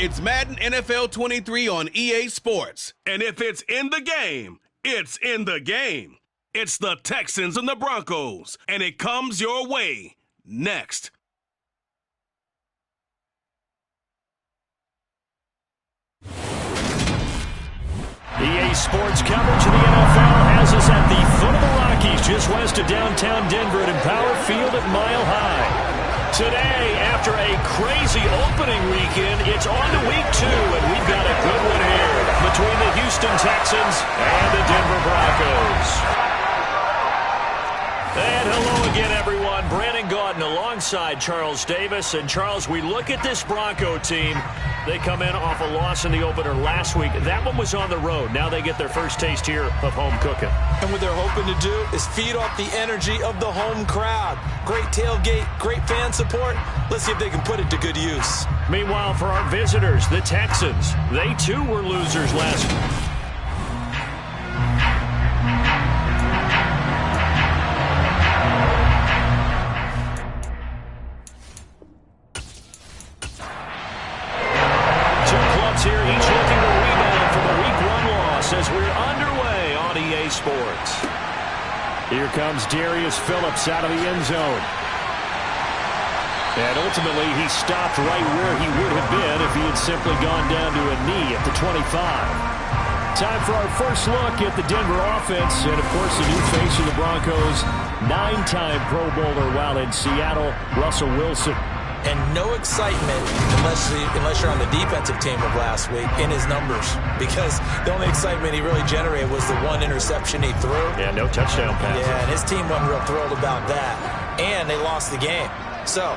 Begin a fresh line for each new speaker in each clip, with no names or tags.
It's Madden NFL 23 on EA Sports.
And if it's in the game, it's in the game. It's the Texans and the Broncos, and it comes your way next.
EA Sports coverage of the NFL has us at the foot of the Rockies, just west of downtown Denver at Empower Field at Mile High. Today, after a crazy opening weekend, it's on to week 2, and we've got a good one here between the Houston Texans and the Denver Broncos. And hello again, everyone. Brandon Gaudin alongside Charles Davis. And, Charles, we look at this Bronco team. They come in off a loss in the opener last week. That one was on the road. Now they get their first taste here of home cooking.
And what they're hoping to do is feed off the energy of the home crowd. Great tailgate, great fan support. Let's see if they can put it to good use.
Meanwhile, for our visitors, the Texans, they too were losers last week. Here, each looking to rebound from a Week 1 loss as we're underway on EA Sports. Here comes Darius Phillips out of the end zone. And ultimately, he stopped right where he would have been if he had simply gone down to a knee at the 25. Time for our first look at the Denver offense. And, of course, the new face of the Broncos, 9-time Pro Bowler while in Seattle, Russell Wilson.
And no excitement unless you're on the defensive team of last week in his numbers, because the only excitement he really generated was the one interception he threw.
Yeah, no touchdown pass.
Yeah, and his team wasn't real thrilled about that. And they lost the game. So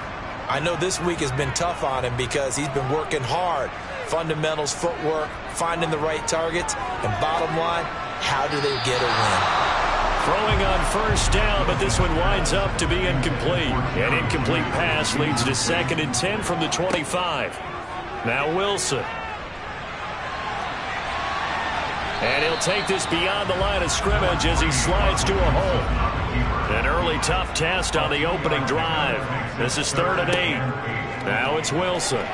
I know this week has been tough on him because he's been working hard. Fundamentals, footwork, finding the right targets, and bottom line, how do they get a win?
Throwing on first down, but this one winds up to be incomplete. An incomplete pass leads to 2nd and 10 from the 25. Now Wilson. And he'll take this beyond the line of scrimmage as he slides to a hole. An early tough test on the opening drive. This is 3rd and 8. Now it's Wilson.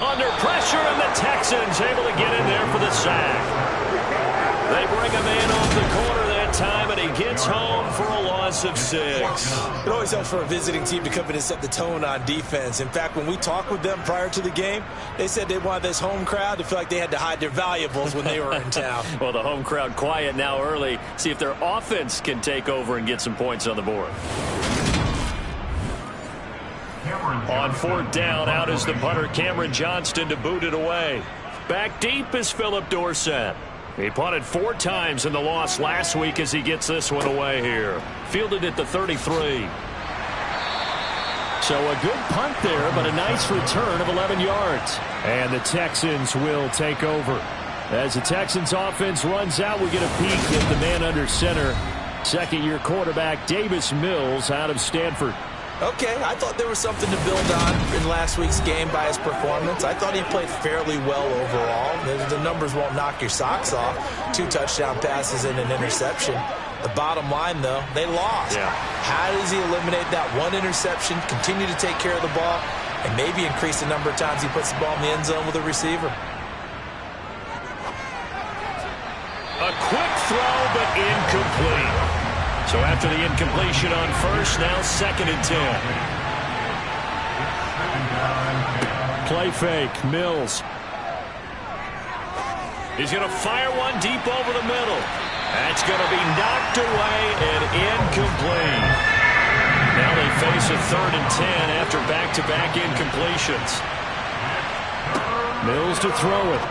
Under pressure, and the Texans able to get in there for the sack. They bring a man off the corner that time, and he gets home for a loss of 6.
It always helps for a visiting team to come in and set the tone on defense. In fact, when we talked with them prior to the game, they said they wanted this home crowd to feel like they had to hide their valuables when they were in town.
Well, the home crowd quiet now early. See if their offense can take over and get some points on the board. On 4th down, out is the punter, Cameron Johnston, to boot it away. Back deep is Philip Dorsett. He punted 4 times in the loss last week as he gets this one away here. Fielded at the 33. So a good punt there, but a nice return of 11 yards. And the Texans will take over. As the Texans offense runs out, we get a peek at the man under center. 2nd-year quarterback Davis Mills out of Stanford.
Okay, I thought there was something to build on in last week's game by his performance. I thought he played fairly well overall. The numbers won't knock your socks off. 2 touchdown passes and an interception. The bottom line, though, they lost.
Yeah.
How does he eliminate that one interception, continue to take care of the ball, and maybe increase the number of times he puts the ball in the end zone with a receiver?
A quick throw, but incomplete. So after the incompletion on first, now 2nd and 10. Play fake, Mills. He's going to fire one deep over the middle. That's going to be knocked away and incomplete. Now they face a 3rd and 10 after back-to-back incompletions. Mills to throw it.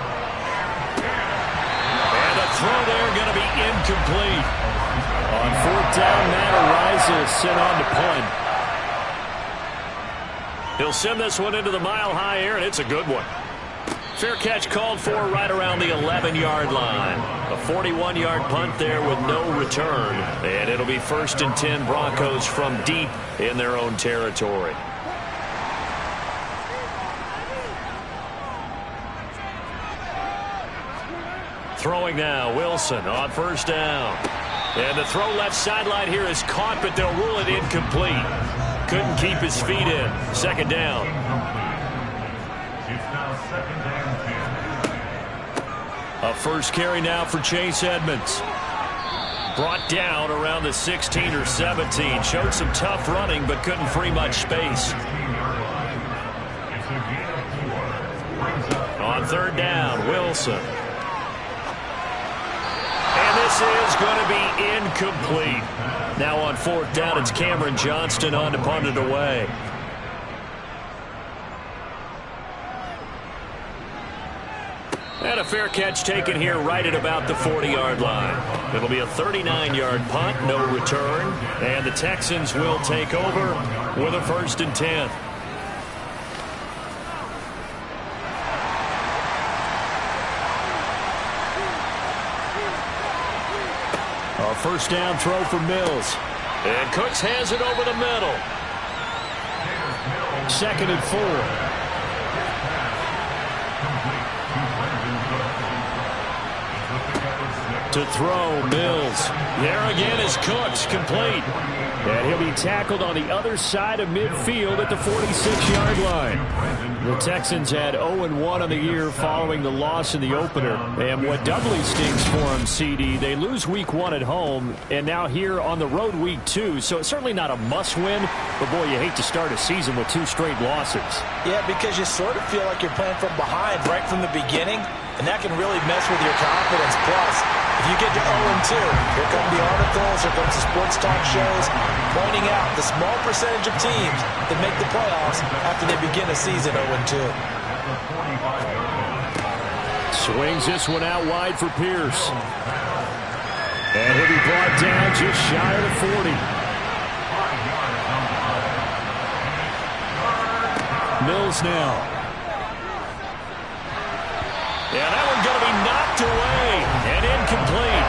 And the throw there going to be incomplete. On 4th down, Matt Ariza sent on to punt. He'll send this one into the mile-high air, and it's a good one. Fair catch called for right around the 11-yard line. A 41-yard punt there with no return. And it'll be 1st and 10 Broncos from deep in their own territory. Throwing now, Wilson on 1st down. And the throw left sideline here is caught, but they'll rule it incomplete. Couldn't keep his feet in. 2nd down. A first carry now for Chase Edmonds. Brought down around the 16 or 17. Showed some tough running, but couldn't free much space. On third down, Wilson. And this is going to be incomplete. Now on fourth down, it's Cameron Johnston on to punt it away. And a fair catch taken here right at about the 40-yard line. It'll be a 39-yard punt, no return. And the Texans will take over with a 1st and 10. A first down throw for Mills. And Cooks has it over the middle. 2nd and 4. To throw, Mills. There again is Cooks, complete. And he'll be tackled on the other side of midfield at the 46-yard line. The Texans had 0-1 on the year following the loss in the opener. And what doubly stings for them, CD, they lose week 1 at home, and now here on the road week 2. So it's certainly not a must-win, but boy, you hate to start a season with 2 straight losses. Yeah, because you sort of feel like you're playing from behind right from the beginning, and that can really mess with your confidence. Plus, if you get to 0-2, here come the articles, here comes the sports talk shows, pointing out the small percentage of teams that make the playoffs after they begin a season 0-2. Swings this one out wide for Pierce. And he'll be brought down just shy of the 40. Mills now. Yeah, that one's going to be knocked away and incomplete.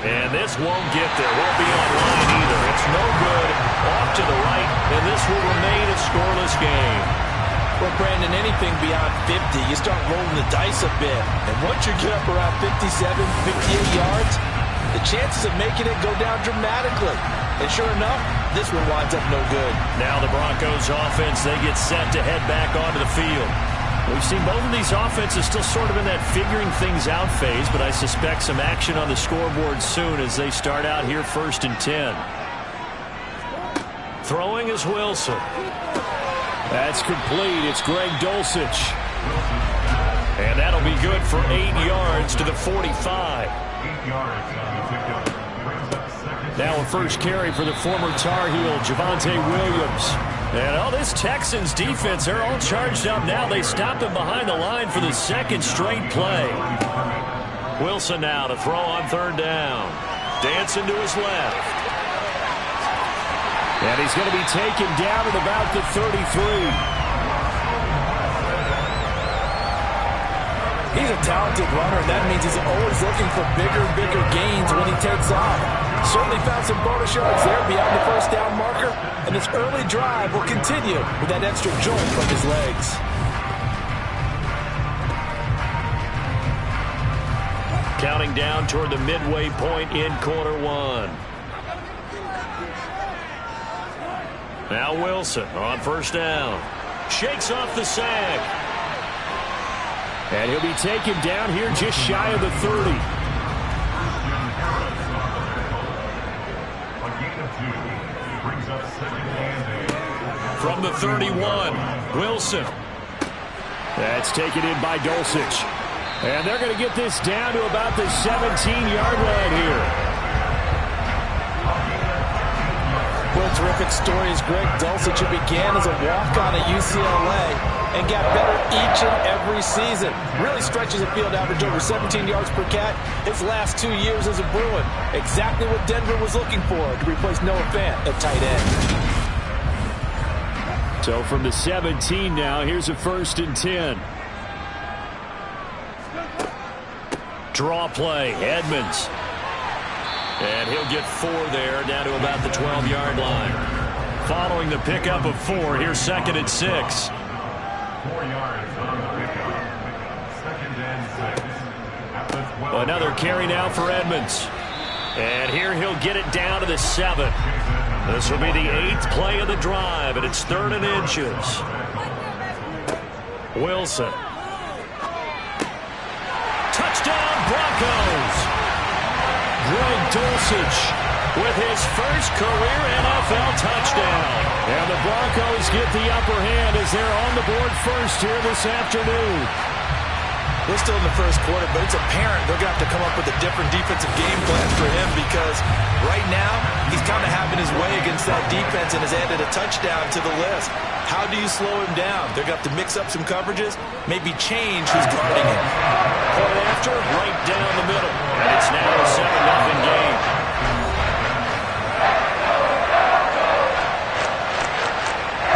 And this won't get there. Won't be online either. It's no good. Off to the right, and this will remain a scoreless game. Well, Brandon, anything beyond 50, you start rolling the dice a bit. And once you get up around 57, 58 yards, the chances of making it go down dramatically. And sure enough, this one winds up no good. Now the Broncos offense, they get set to head back onto the field. We've seen both of these offenses still sort of in that figuring things out phase, but I suspect some action on the scoreboard soon as they start out here 1st and 10. Throwing is Wilson. That's complete. It's Greg Dulcich. And that'll be good for 8 yards to the 45. Now a first carry for the former Tar Heel, Javonte Williams. And this Texans defense, they're all charged up now. They stopped them behind the line for the 2nd straight play. Wilson now to throw on 3rd down. Dancing to his left. And he's going to be taken down at about the 33. He's a talented runner, and that means he's always looking for bigger and bigger gains when he takes off. Certainly found some bonus yards there beyond the 1st down marker, and this early drive will continue with that extra joint from his legs. Counting down toward the midway point in quarter 1. Now Wilson on 1st down. Shakes off the sack. And he'll be taken down here just shy of the 30. From the 31, Wilson. That's taken in by Dulcich. And they're going to get this down to about the 17-yard line here. Well, terrific story is Greg Dulcich, who began as a walk-on at UCLA and got better each and every season. Really stretches a field average over 17 yards per catch his last 2 years as a Bruin. Exactly what Denver was looking for to replace Noah Fant at tight end. So from the 17 now, here's a 1st and 10. Draw play, Edmonds. And he'll get 4 there, down to about the 12-yard line. Following the pickup of 4, here's 2nd and 6. 4 yards on the pickup. 2nd and 6. Another carry now for Edmonds. And here he'll get it down to the 7. This will be the 8th play of the drive, and it's 3rd and inches. Wilson. Touchdown, Broncos. Greg Dulcich with his first career NFL touchdown. And the Broncos get the upper hand as they're on the board first here this afternoon.
We're still in the first quarter, but it's apparent they're going to have to come up with a different defensive game plan for him because right now he's kind of having his way against that defense and has added a touchdown to the list. How do you slow him down? They're going to have to mix up some coverages, maybe change who's guarding him.
Point after, right down the middle. And it's now a 7-0 game.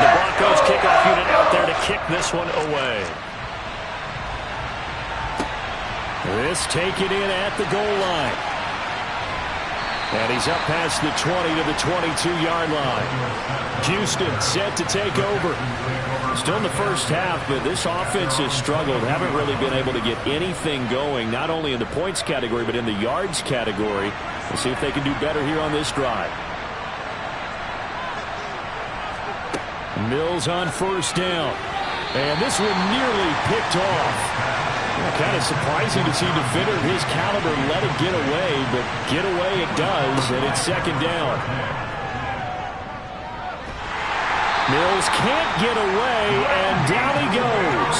The Broncos kickoff unit out there to kick this one away. This taken in at the goal line. And he's up past the 20 to the 22-yard line. Houston set to take over. Still in the first half, but this offense has struggled. Haven't really been able to get anything going, not only in the points category, but in the yards category. We'll see if they can do better here on this drive. Mills on first down. And this one nearly picked off. Kind of surprising to see a defender of his caliber let it get away, but get away it does, and it's 2nd down. Mills can't get away, and down he goes.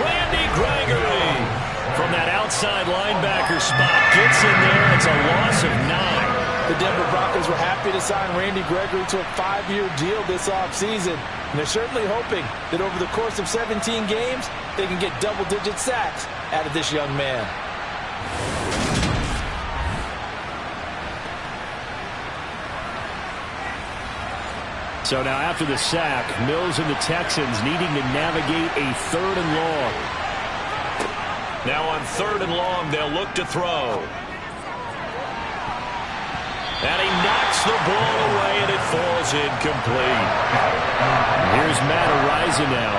Randy Gregory from that outside linebacker spot gets in there. It's a loss of 9.
The Denver Broncos were happy to sign Randy Gregory to a 5-year deal this offseason. And they're certainly hoping that over the course of 17 games, they can get double-digit sacks out of this young man.
So now after the sack, Mills and the Texans needing to navigate a 3rd and long. Now on 3rd and long, they'll look to throw. And he knocks the ball away, and it falls incomplete. Here's Matt Araiza now.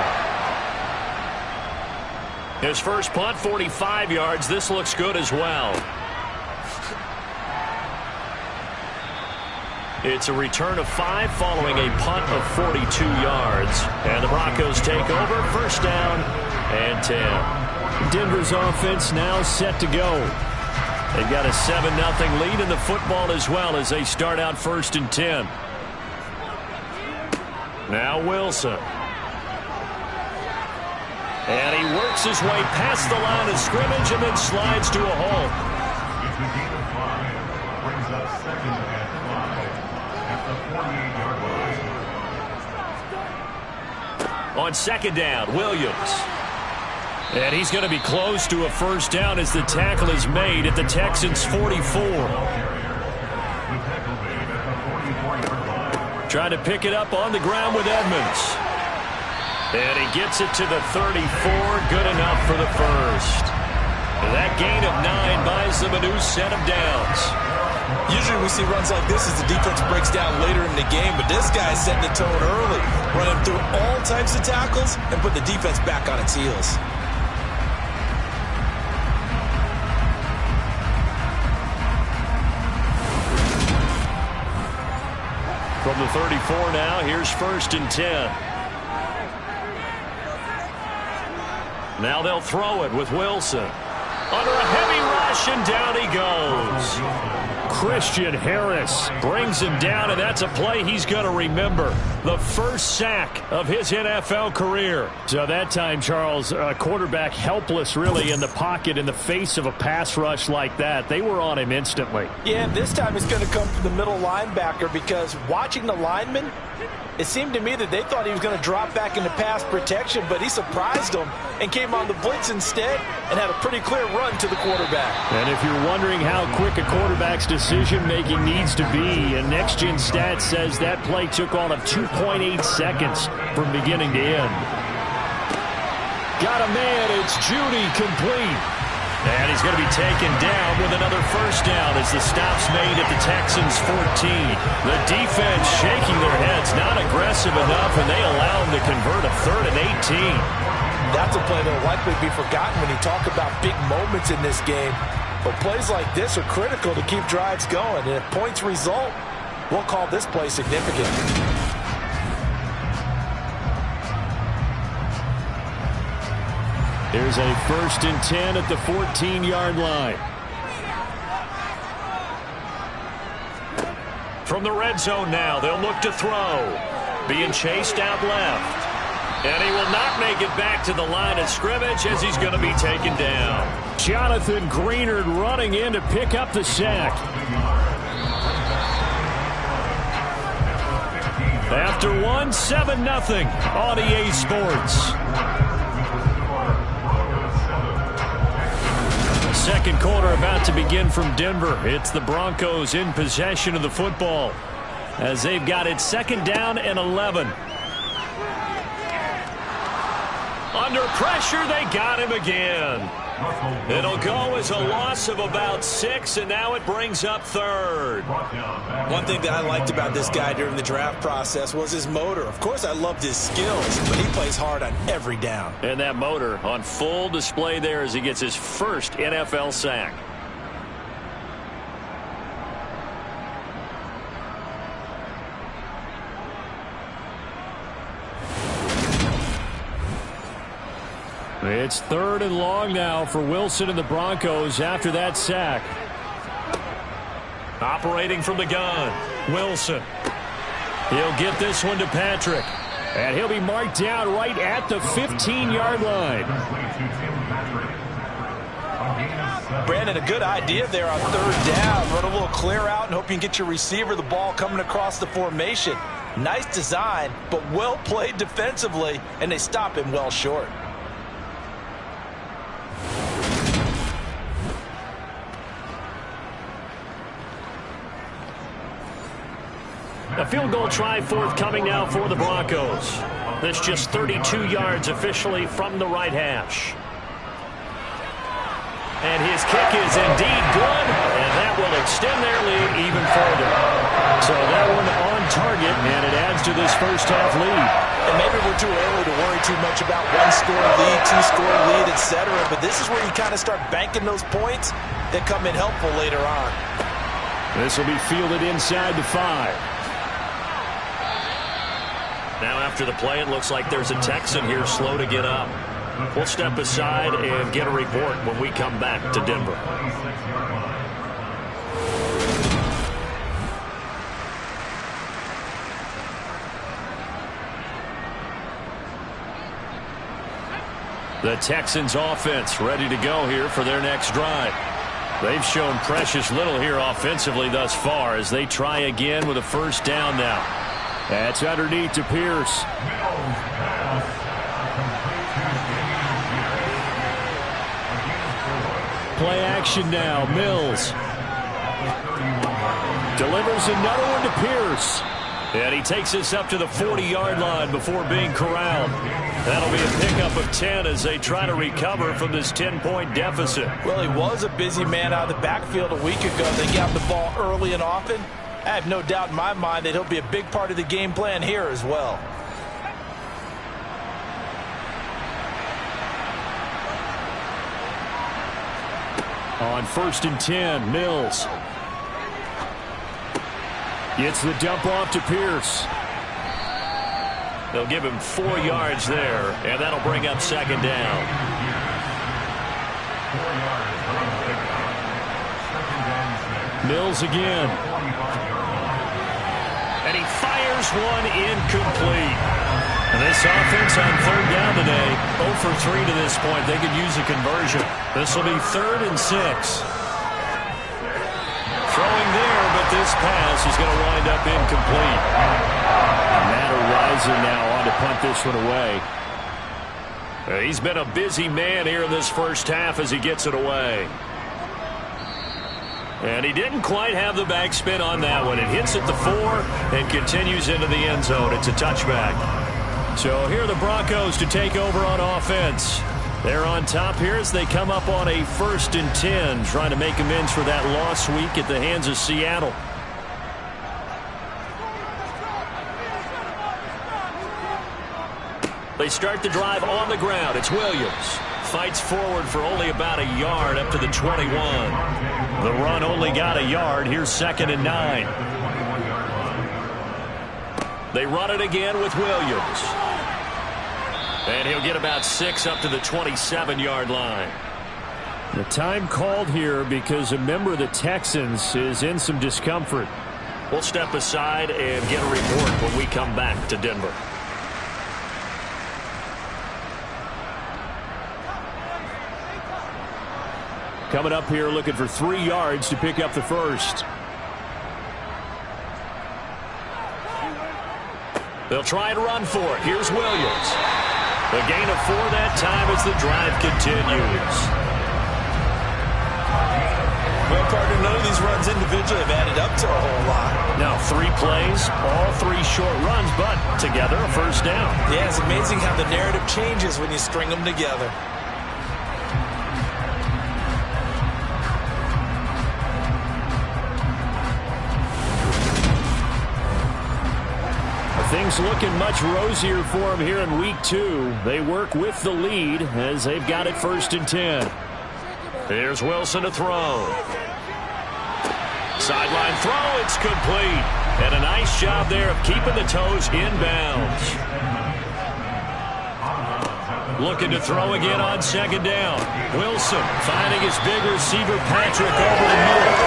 His first punt, 45 yards. This looks good as well. It's a return of 5 following a punt of 42 yards. And the Broncos take over, 1st down and 10. Denver's offense now set to go. They've got a 7-0 lead in the football as well as they start out 1st and 10. Now Wilson. And he works his way past the line of scrimmage and then slides to a halt. On 2nd down, Williams. And he's going to be close to a 1st down as the tackle is made at the Texans' 44. Trying to pick it up on the ground with Edmonds. And he gets it to the 34. Good enough for the 1st. That gain of 9 buys them a new set of downs.
Usually we see runs like this as the defense breaks down later in the game, but this guy's setting the tone early, running through all types of tackles and put the defense back on its heels.
From the 34 now, here's 1st and 10. Now they'll throw it with Wilson. Under a heavy rush, and down he goes. Christian Harris brings him down, and that's a play he's going to remember. The first sack of his NFL career. So that time, Charles, a quarterback helpless really in the pocket in the face of a pass rush like that. They were on him instantly.
Yeah, this time it's going to come from the middle linebacker because watching the lineman, it seemed to me that they thought he was going to drop back into pass protection, but he surprised them and came on the blitz instead and had a pretty clear run to the quarterback.
And if you're wondering how quick a quarterback's decision-making needs to be, and Next Gen Stats says that play took all of 2.8 seconds from beginning to end. Got a man, it's Judy, complete. And he's going to be taken down with another 1st down as the stop's made at the Texans' 14. The defense shaking their heads, not aggressive enough, and they allow him to convert a 3rd and 18.
That's a play that will likely be forgotten when you talk about big moments in this game. But plays like this are critical to keep drives going. And if points result, We'll call this play significant.
Here's a 1st and 10 at the 14-yard line. From the red zone now, they'll look to throw. Being chased out left. And he will not make it back to the line of scrimmage as he's going to be taken down. Jonathan Greenard running in to pick up the sack. After 7-0 on EA Sports. Second quarter about to begin from Denver. It's the Broncos in possession of the football as they've got it 2nd down and 11. Under pressure, they got him again. It'll go as a loss of about 6, and now it brings up 3rd.
One thing that I liked about this guy during the draft process was his motor. Of course, I loved his skills, but he plays hard on every down.
And that motor on full display there as he gets his first NFL sack. It's 3rd and long now for Wilson and the Broncos after that sack. Operating from the gun, Wilson. He'll get this one to Patrick. And he'll be marked down right at the 15-yard line.
Brandon, a good idea there on 3rd down. Run a little clear out and hope you can get your receiver the ball coming across the formation. Nice design, but well played defensively, and they stop him well short.
A field goal try forthcoming now for the Broncos. This just 32 yards officially from the right hash. And his kick is indeed good, and that will extend their lead even further. So that one on target, and it adds to this first half lead.
And maybe we're too early to worry too much about 1-score lead, 2-score lead, etc. But this is where you kind of start banking those points that come in helpful later on.
This will be fielded inside the 5. Now after the play, it looks like there's a Texan here slow to get up. We'll step aside and get a report when we come back to Denver. The Texans offense ready to go here for their next drive. They've shown precious little here offensively thus far as they try again with a 1st down now. That's underneath to Pierce. Play action now. Mills delivers another one to Pierce. And he takes this up to the 40-yard line before being corralled. That'll be a pickup of 10 as they try to recover from this 10-point deficit.
Well, he was a busy man out of the backfield a week ago. They got the ball early and often. I have no doubt in my mind that he'll be a big part of the game plan here as well.
On 1st and 10, Mills gets the dump off to Pierce. They'll give him 4 yards there, and that'll bring up 2nd down. Mills again. And he fires one incomplete. And this offense on 3rd down today, 0 for 3 to this point. They could use a conversion. This will be 3rd and 6. Throwing there, but this pass is going to wind up incomplete. Matt Rising now on to punt this one away. He's been a busy man here in this first half as he gets it away. And he didn't quite have the backspin on that one. It hits at the 4 and continues into the end zone. It's a touchback. So here are the Broncos to take over on offense. They're on top here as they come up on a 1st and 10, trying to make amends for that lost week at the hands of Seattle. They start the drive on the ground. It's Williams. Fights forward for only about a yard up to the 21. The run only got a yard. Here's 2nd and 9. They run it again with Williams. And he'll get about 6 up to the 27-yard line.
The time called here because a member of the Texans is in some discomfort.
We'll step aside and get a report when we come back to Denver.
Coming up here looking for 3 yards to pick up the first.
They'll try and run for it. Here's Williams. The gain of 4 that time as the drive continues.
Well, partner, none of these runs individually have added up to a whole lot.
Now 3 plays, all 3 short runs, but together a first down.
Yeah, it's amazing how the narrative changes when you string them together.
Things looking much rosier for them here in week 2. They work with the lead as they've got it 1st and 10.
Here's Wilson to throw. Sideline throw, it's complete. And a nice job there of keeping the toes inbounds. Looking to throw again on 2nd down. Wilson finding his big receiver Patrick over the middle.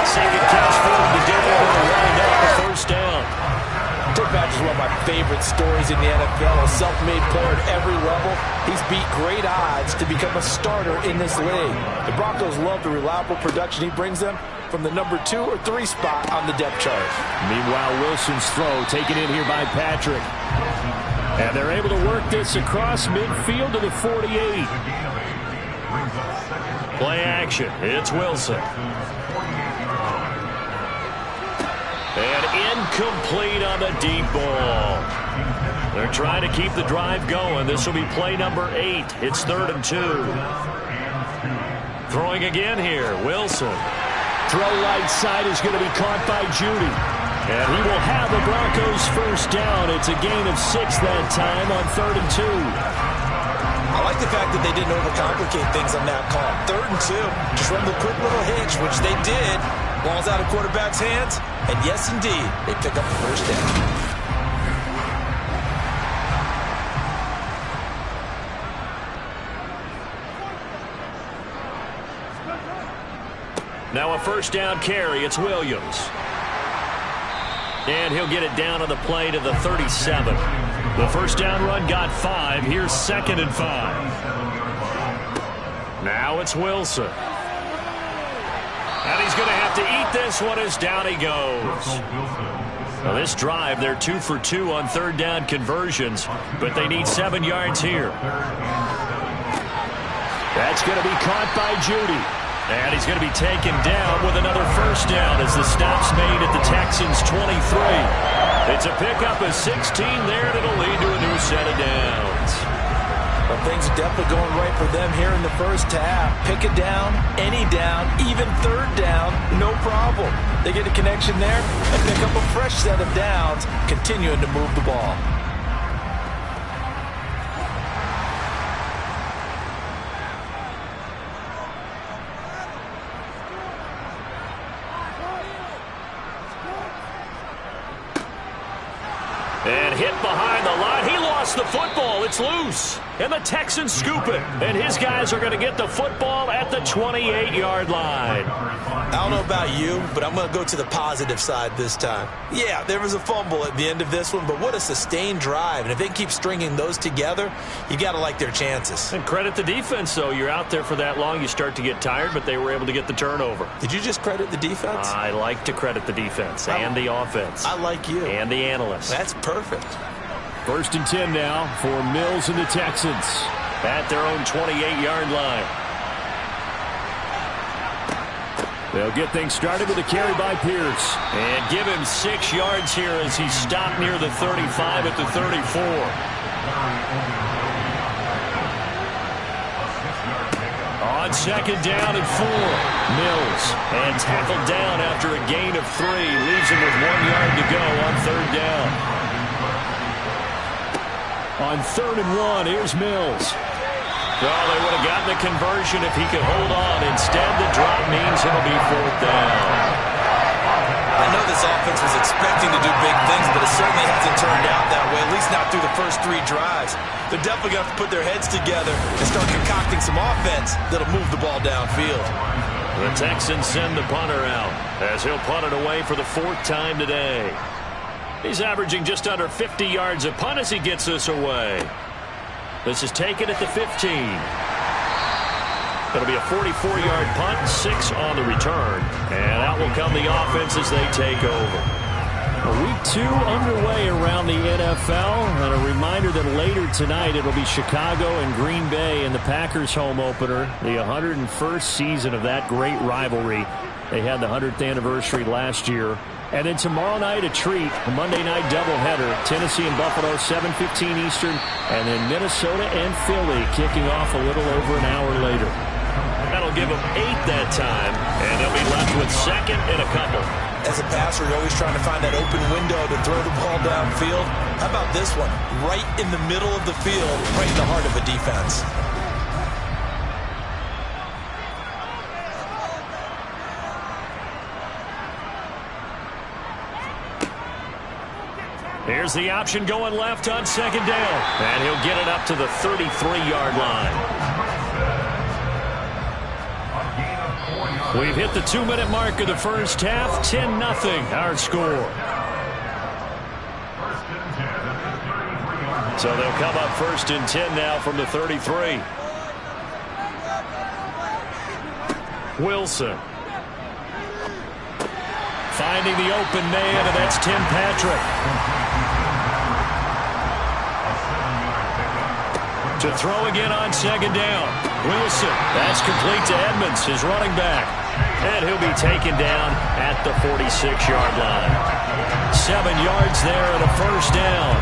2nd catch for him to Denver will wind up the 1st down.
Tim Patrick's one of my favorite stories in the NFL. A self-made player at every level. He's beat great odds to become a starter in this league. The Broncos love the reliable production he brings them from the number 2 or 3 spot on the depth chart.
Meanwhile, Wilson's throw taken in here by Patrick. And they're able to work this across midfield to the 48.
Play action. It's Wilson. And incomplete on the deep ball. They're trying to keep the drive going. This will be play number 8. It's 3rd and 2. Throwing again here. Wilson.
Throw right side is going to be caught by Judy. And he will have the Broncos 1st down. It's a gain of 6 that time on 3rd and 2.
I like the fact that they didn't overcomplicate things on that call. 3rd and 2. Just run the quick little hitch, which they did. Ball's out of quarterback's hands. And yes, indeed, they pick up the 1st down.
Now a 1st down carry. It's Williams. And he'll get it down on the play to the 37. The 1st down run got 5. Here's 2nd and 5. Now it's Wilson. And he's going to have to eat this one as down he goes. Now this drive, they're 2 for 2 on 3rd down conversions, but they need 7 yards here.
That's going to be caught by Judy.
And he's going to be taken down with another 1st down as the stop's made at the Texans' 23. It's a pickup of 16 there, and it'll lead to a new set of downs.
Well, things are definitely going right for them here in the 1st half. Pick a down, any down, even 3rd down, no problem. They get a connection there and pick up a fresh set of downs, continuing to move the ball.
And hit behind the line. He lost the football. It's loose. And the Texans scoop it. And his guys are going to get the football at the 28-yard line.
I don't know about you, but I'm going to go to the positive side this time. Yeah, there was a fumble at the end of this one, but what a sustained drive. And if they keep stringing those together, you got to like their chances.
And credit the defense, though. You're out there for that long, you start to get tired, but they were able to get the turnover.
Did you just credit the defense?
I like to credit the defense and the offense.
I like you.
And the analysts.
That's perfect.
1st and 10 now for Mills and the Texans.
At their own 28-yard line.
They'll get things started with a carry by Pierce.
And give him 6 yards here as he stopped near the 35 at the 34. On 2nd down and 4. Mills. And tackled down after a gain of 3. Leaves him with 1 yard to go on 3rd down.
On 3rd and 1, here's Mills.
Well, they would have gotten the conversion if he could hold on. Instead, the drop means it'll be 4th down.
I know this offense was expecting to do big things, but it certainly hasn't turned out that way, at least not through the first 3 drives. They're definitely going to have to put their heads together and start concocting some offense that'll move the ball downfield.
The Texans send the punter out as he'll punt it away for the 4th time today. He's averaging just under 50 yards a punt as he gets this away. This is taken at the 15. It'll be a 44-yard punt, 6 on the return. And out will come the offense as they take over.
Week 2 underway around the NFL. And a reminder that later tonight it'll be Chicago and Green Bay in the Packers home opener. The 101st season of that great rivalry. They had the 100th anniversary last year. And then tomorrow night a treat, a Monday night doubleheader. Tennessee and Buffalo, 7:15 Eastern. And then Minnesota and Philly kicking off a little over an hour later.
That'll give them 8 that time, and they'll be left with 2nd and a couple.
As a passer, you're always trying to find that open window to throw the ball downfield. How about this one? Right in the middle of the field, right in the heart of a defense.
Here's the option going left on 2nd down, and he'll get it up to the 33-yard line. We've hit the 2-minute mark of the first half. 10-0 our score. So they'll come up 1st and 10 now from the 33. Wilson. Finding the open man, and that's Tim Patrick. To throw again on 2nd down. Wilson. That's complete to Edmonds, his running back. And he'll be taken down at the 46-yard line. 7 yards there and a 1st down.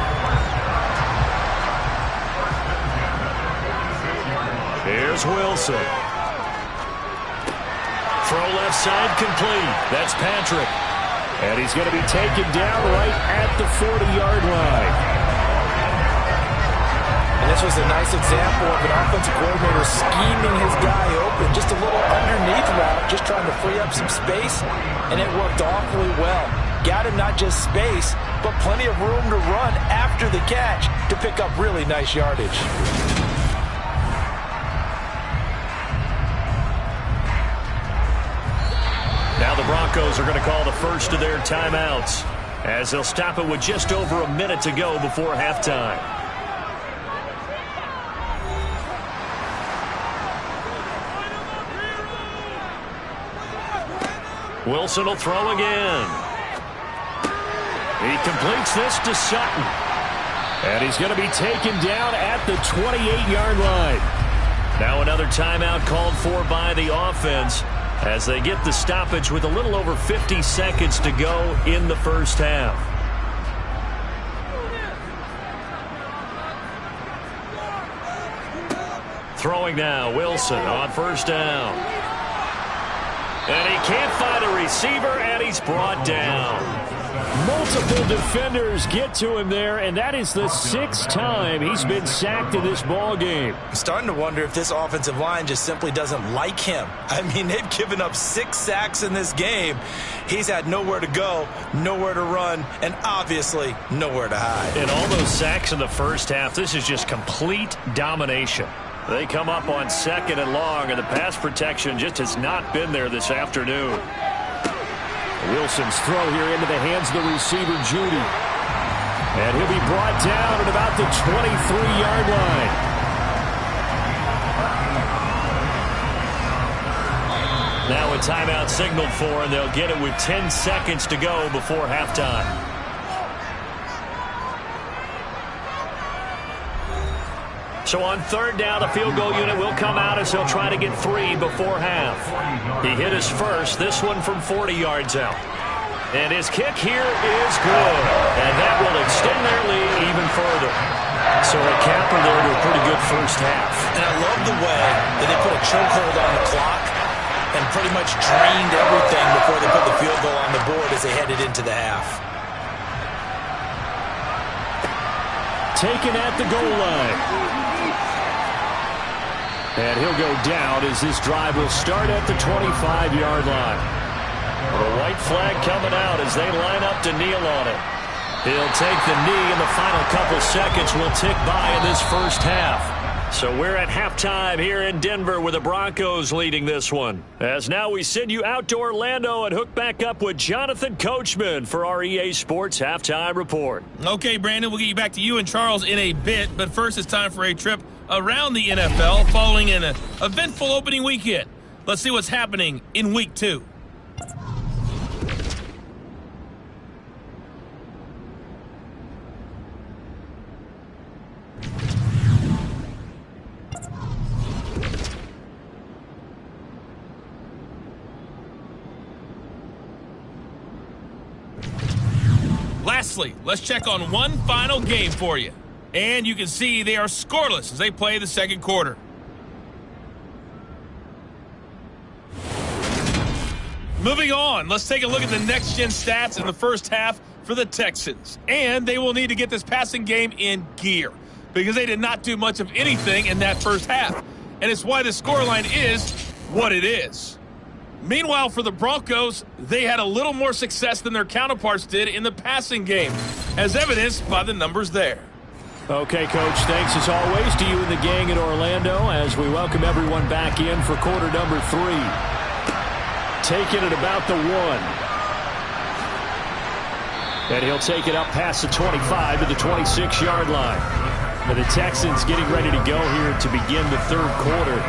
Here's Wilson. Throw left side complete. That's Patrick.
And he's going to be taken down right at the 40-yard line.
And this was a nice example of an offensive coordinator scheming his guy open. Just a little underneath route, just trying to free up some space, and it worked awfully well. Got him not just space, but plenty of room to run after the catch to pick up really nice yardage.
Now the Broncos are going to call the first of their timeouts as they'll stop it with just over a minute to go before halftime. Wilson will throw again. He completes this to Sutton.
And he's going to be taken down at the 28-yard line.
Now another timeout called for by the offense as they get the stoppage with a little over 50 seconds to go in the first half. Throwing now, Wilson on 1st down. And he can't find a receiver, and he's brought down.
Multiple defenders get to him there, and that is the 6th time he's been sacked in this ball game.
I'm starting to wonder if this offensive line just simply doesn't like him. I mean, they've given up 6 sacks in this game. He's had nowhere to go, nowhere to run, and obviously nowhere to hide.
And all those sacks in the first half, this is just complete domination. They come up on 2nd and long, and the pass protection just has not been there this afternoon.
Wilson's throw here into the hands of the receiver, Judy. And he'll be brought down at about the 23-yard line.
Now a timeout signaled for, and they'll get it with 10 seconds to go before halftime. So on 3rd down, the field goal unit will come out as he'll try to get 3 before half. He hit his first, this one from 40 yards out. And his kick here is good. And that will extend their lead even further. So a capper there to a pretty good first half.
And I love the way that they put a chokehold on the clock and pretty much drained everything before they put the field goal on the board as they headed into the half.
Taken at the goal line. And he'll go down as this drive will start at the 25-yard line.
The white flag coming out as they line up to kneel on it. He'll take the knee, and the final couple seconds will tick by in this first half. So we're at halftime here in Denver with the Broncos leading this one. As now we send you out to Orlando and hook back up with Jonathan Coachman for our EA Sports Halftime Report.
Okay, Brandon, we'll get you back to you and Charles in a bit, but first it's time for a trip around the NFL following an eventful opening weekend. Let's see what's happening in Week 2. Lastly, let's check on one final game for you. And you can see they are scoreless as they play the second quarter. Moving on, let's take a look at the next-gen stats in the first half for the Texans. And they will need to get this passing game in gear because they did not do much of anything in that first half. And it's why the scoreline is what it is. Meanwhile, for the Broncos, they had a little more success than their counterparts did in the passing game, as evidenced by the numbers there.
Okay, Coach, thanks as always to you and the gang in Orlando as we welcome everyone back in for quarter number 3. Taking it about the 1. And he'll take it up past the 25 to the 26-yard line. And the Texans getting ready to go here to begin the third quarter.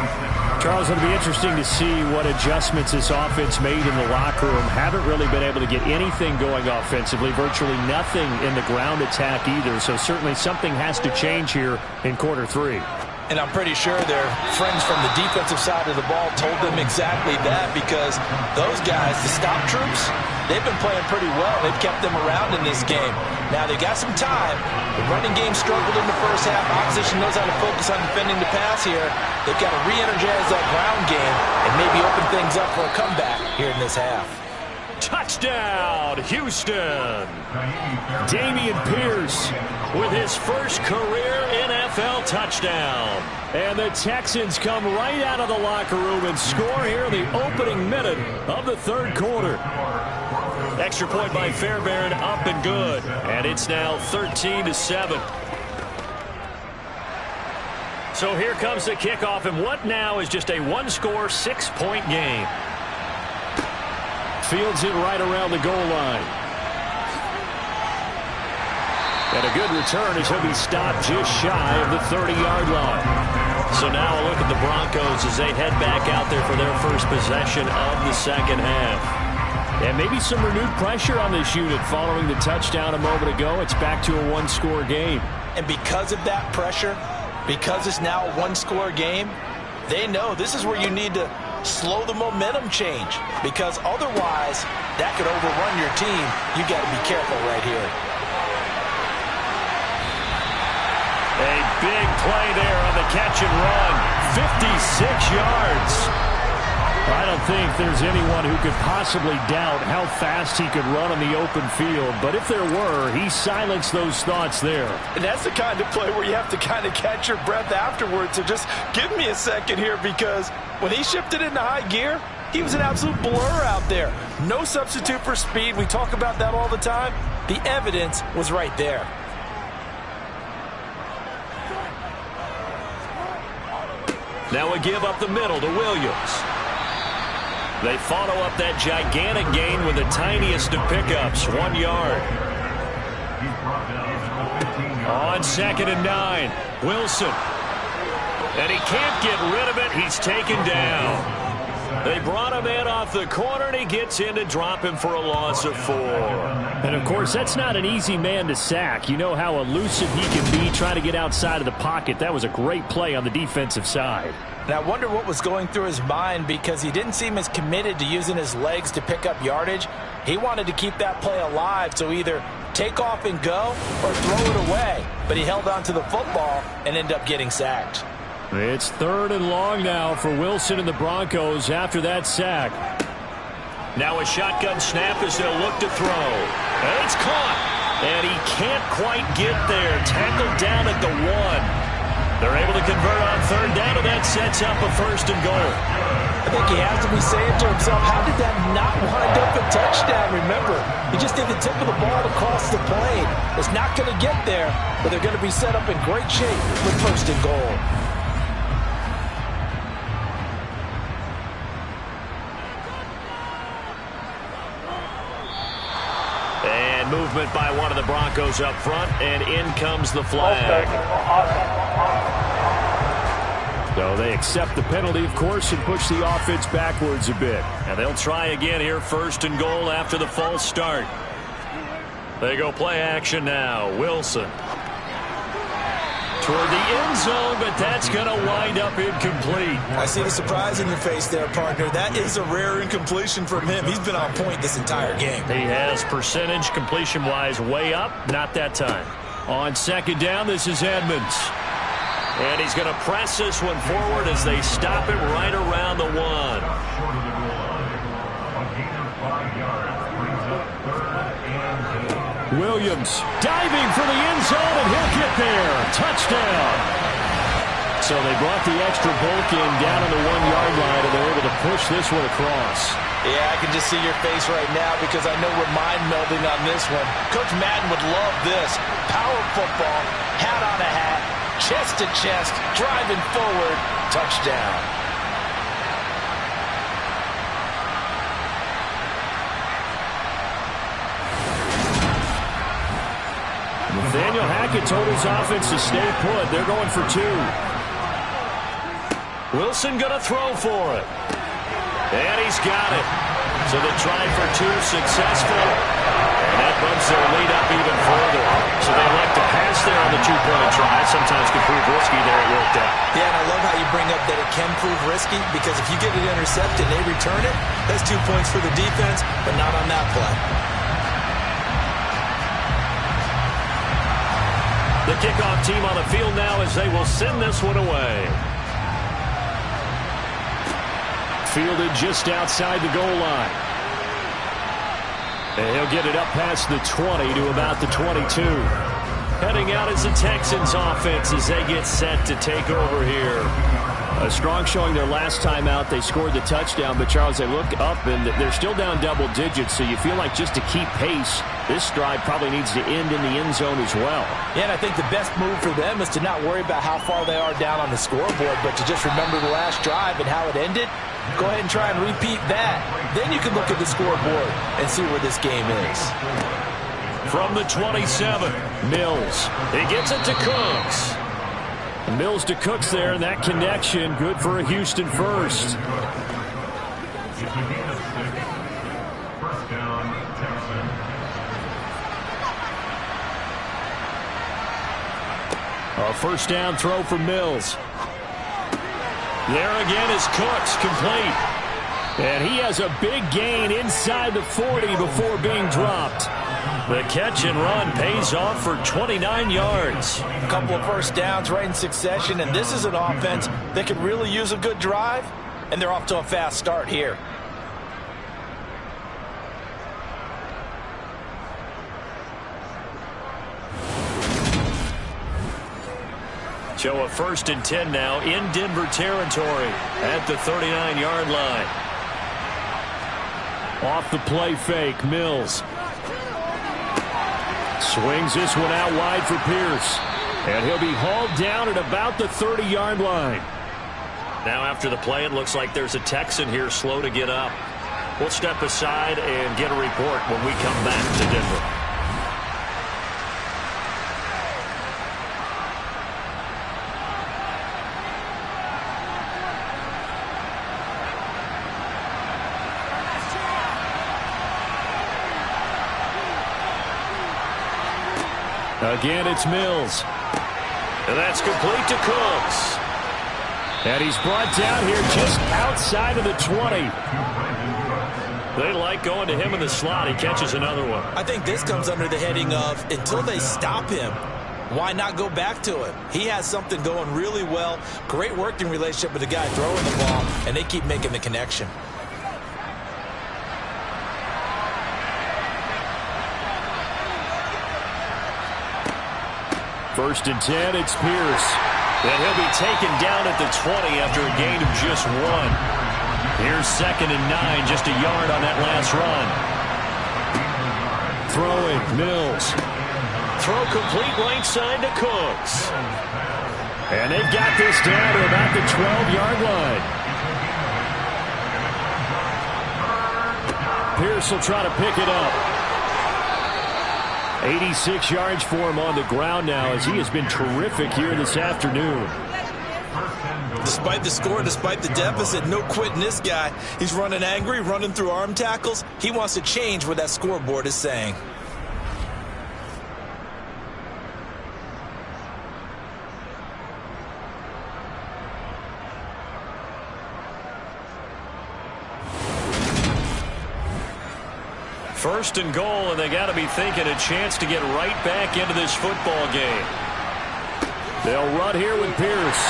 Charles, it'll be interesting to see what adjustments this offense made in the locker room. Haven't really been able to get anything going offensively, virtually nothing in the ground attack either. So certainly something has to change here in quarter 3.
And I'm pretty sure their friends from the defensive side of the ball told them exactly that because those guys, the stop troops, they've been playing pretty well. They've kept them around in this game. Now, they've got some time. The running game struggled in the first half. Opposition knows how to focus on defending the pass here. They've got to re-energize that ground game and maybe open things up for a comeback here in this half.
Touchdown, Houston. Dameon Pierce with his first career NFL touchdown.
And the Texans come right out of the locker room and score here in the opening minute of the third quarter.
Extra point by Fairbairn, up and good. And it's now 13-7. So here comes the kickoff, and what now is just a one-score, 6-point game.
Fields it right around the goal line. And a good return as he'll be stopped just shy of the 30-yard line.
So now a look at the Broncos as they head back out there for their first possession of the second half.
And maybe some renewed pressure on this unit following the touchdown a moment ago. It's back to a one-score game.
And because of that pressure, because it's now a one-score game, they know this is where you need to slow the momentum change because otherwise that could overrun your team. You got to be careful right here.
A big play there on the catch and run. 56 yards.
I don't think there's anyone who could possibly doubt how fast he could run on the open field. But if there were, he silenced those thoughts there.
And that's the kind of play where you have to kind of catch your breath afterwards. So just give me a second here because when he shifted into high gear, he was an absolute blur out there. No substitute for speed. We talk about that all the time. The evidence was right there.
Now a give up the middle to Williams. They follow up that gigantic gain with the tiniest of pickups, 1 yard. On 2nd and 9, Wilson. And he can't get rid of it. He's taken down. They brought him in off the corner, and he gets in to drop him for a loss of 4.
And, of course, that's not an easy man to sack. You know how elusive he can be trying to get outside of the pocket. That was a great play on the defensive side.
And I wonder what was going through his mind because he didn't seem as committed to using his legs to pick up yardage. He wanted to keep that play alive, so either take off and go or throw it away. But he held on to the football and ended up getting sacked.
It's 3rd and long now for Wilson and the Broncos after that sack.
Now a shotgun snap as they'll look to throw. And it's caught. And he can't quite get there. Tackled down at the 1. They're able to convert on 3rd down, and that sets up a 1st and goal.
think he has to be saying to himself, how did that not wind up a touchdown? Remember, he just did the tip of the ball across the plane. It's not going to get there, but they're going to be set up in great shape with 1st and goal.
And movement by one of the Broncos up front, and in comes the flag. So they accept the penalty, of course, and push the offense backwards a bit. And they'll try again here, 1st and goal after the false start. They go play action now. Wilson toward the end zone, but that's going to wind up incomplete.
I see the surprise in your face there, partner. That is a rare incompletion from him. He's been on point this entire game.
He has percentage completion-wise way up, not that time. On 2nd down, this is Edmonds. And he's going to press this one forward as they stop it right around the 1. Williams diving for the end zone, and he'll get there. Touchdown. So they brought the extra bulk in down on the 1-yard line, and they're able to push this one across.
Yeah, I can just see your face right now because I know we're mind melding on this one. Coach Madden would love this. Power football, hat on a hat, chest to chest, driving forward, touchdown.
Nathaniel Hackett told his offense to stay put. They're going for 2. Wilson going to throw for it. And he's got it. So the try for 2 successful. And that bumps their lead up even further. So they elect to pass there on the 2-point try. Sometimes can prove risky there. It worked out.
Yeah, and I love how you bring up that it can prove risky because if you get it intercepted and they return it, that's 2 points for the defense, but not on that play.
The kickoff team on the field now as they will send this one away. Fielded just outside the goal line. And he'll get it up past the 20 to about the 22. Heading out is the Texans offense as they get set to take over here. A strong showing their last time out. They scored the touchdown, but Charles, they look up and they're still down double digits, so you feel like just to keep pace, this drive probably needs to end in the end zone as well.
Yeah, and I think the best move for them is to not worry about how far they are down on the scoreboard, but to just remember the last drive and how it ended. Go ahead and try and repeat that. Then you can look at the scoreboard and see where this game is.
From the 27, Mills. He gets it to Cooks. Mills to Cooks there, and that connection good for a Houston first. A first down throw for Mills. There again is Cooks, complete. And he has a big gain inside the 40 before being dropped. The catch and run pays off for 29 yards.
A couple of first downs right in succession, and this is an offense that could really use a good drive, and they're off to a fast start here.
So a 1st and 10 now in Denver territory at the 39-yard line. Off the play fake, Mills. Swings this one out wide for Pierce. And he'll be hauled down at about the 30-yard line. Now after the play, it looks like there's a Texan here slow to get up. We'll step aside and get a report when we come back to Denver. Again, it's Mills. And that's complete to Cooks. And he's brought down here just outside of the 20. They like going to him in the slot. He catches another one.
I think this comes under the heading of until they stop him, why not go back to him? He has something going really well. Great working relationship with the guy throwing the ball, and they keep making the connection.
First and 10, it's Pierce. And he'll be taken down at the 20 after a gain of just 1. Here's 2nd and 9, just a yard on that last run. Throwing, Mills. Throw complete right side to Cooks. And they've got this down to about the 12-yard line. Pierce will try to pick it up. 86 yards for him on the ground now, as he has been terrific here this afternoon.
Despite the score, despite the deficit, no quitting this guy. He's running angry, running through arm tackles. He wants to change what that scoreboard is saying.
First and goal, and they got to be thinking a chance to get right back into this football game. They'll run here with Pierce.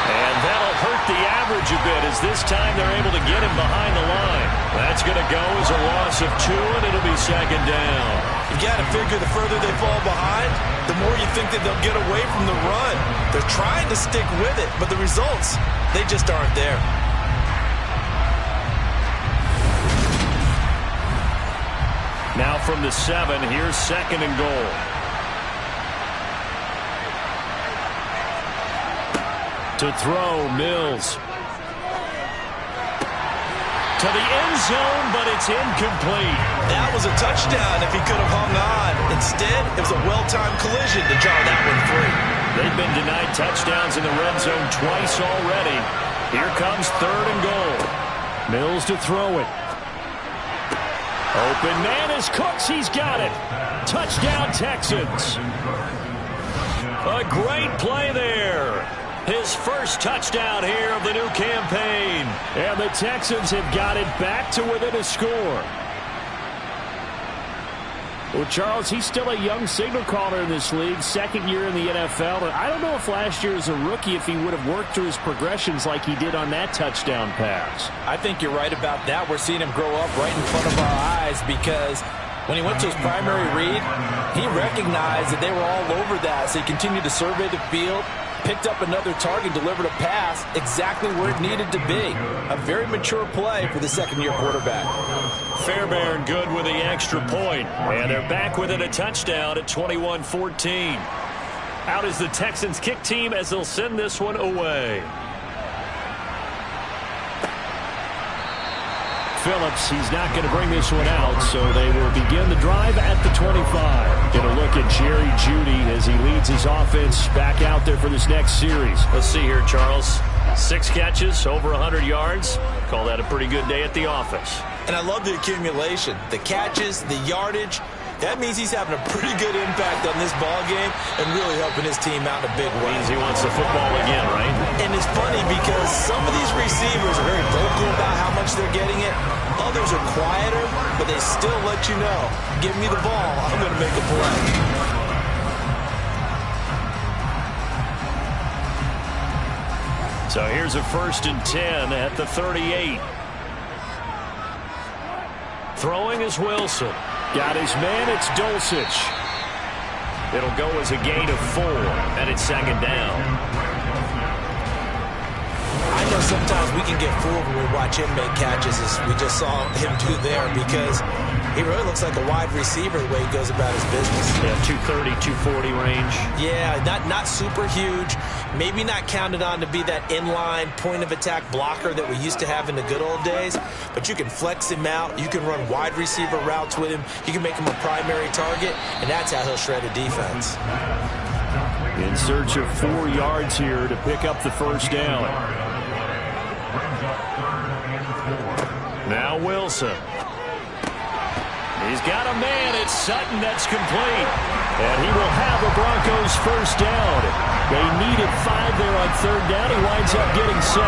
And that'll hurt the average a bit, as this time they're able to get him behind the line. That's going to go as a loss of 2, and it'll be 2nd down.
You got to figure the further they fall behind, the more you think that they'll get away from the run. They're trying to stick with it, but the results, they just aren't there.
Now from the 7, here's 2nd and goal. To throw, Mills. To the end zone, but it's incomplete.
That was a touchdown if he could have hung on. Instead, it was a well-timed collision to jar that one free.
They've been denied touchdowns in the red zone twice already. Here comes 3rd and goal. Mills to throw it. Open man is Cooks. He's got it. Touchdown, Texans. A great play there. His first touchdown here of the new campaign. And the Texans have got it back to within a score. Well, Charles, he's still a young signal caller in this league, 2nd year in the NFL. And I don't know if last year as a rookie, if he would have worked through his progressions like he did on that touchdown pass.
I think you're right about that. We're seeing him grow up right in front of our eyes, because when he went to his primary read, he recognized that they were all over that. So he continued to survey the field, picked up another target, delivered a pass exactly where it needed to be. A very mature play for the 2nd-year quarterback.
Fairbairn good with the extra point. And they're back within a touchdown at 21-14. Out is the Texans kick team as they'll send this one away. Phillips, he's not going to bring this one out, so they will begin the drive at the 25. Get a look at Jerry Jeudy as he leads his offense back out there for this next series. Let's see here, Charles. 6 catches, over 100 yards. Call that a pretty good day at the office.
And I love the accumulation, the catches, the yardage. That means he's having a pretty good impact on this ball game and really helping his team out in a big way.
Means he wants the football again, right?
And it's funny because some of these receivers are very vocal about how much they're getting it. Others are quieter, but they still let you know, give me the ball, I'm going to make a play.
So here's a 1st and 10 at the 38. Throwing is Wilson. Got his man, it's Dulcich. It'll go as a gain of 4, and it's 2nd down.
I know sometimes we can get fooled when we watch him make catches, as we just saw him do there, because he really looks like a wide receiver the way he goes about his business.
Yeah, 230, 240 range.
Yeah, not super huge. Maybe not counted on to be that inline point-of-attack blocker that we used to have in the good old days, but you can flex him out. You can run wide receiver routes with him. You can make him a primary target, and that's how he'll shred a defense.
In search of 4 yards here to pick up the 1st down. Now Wilson. He's got a man. It's Sutton. That's complete. And he will have a Broncos 1st down. They needed 5 there on 3rd down. He winds up getting 7.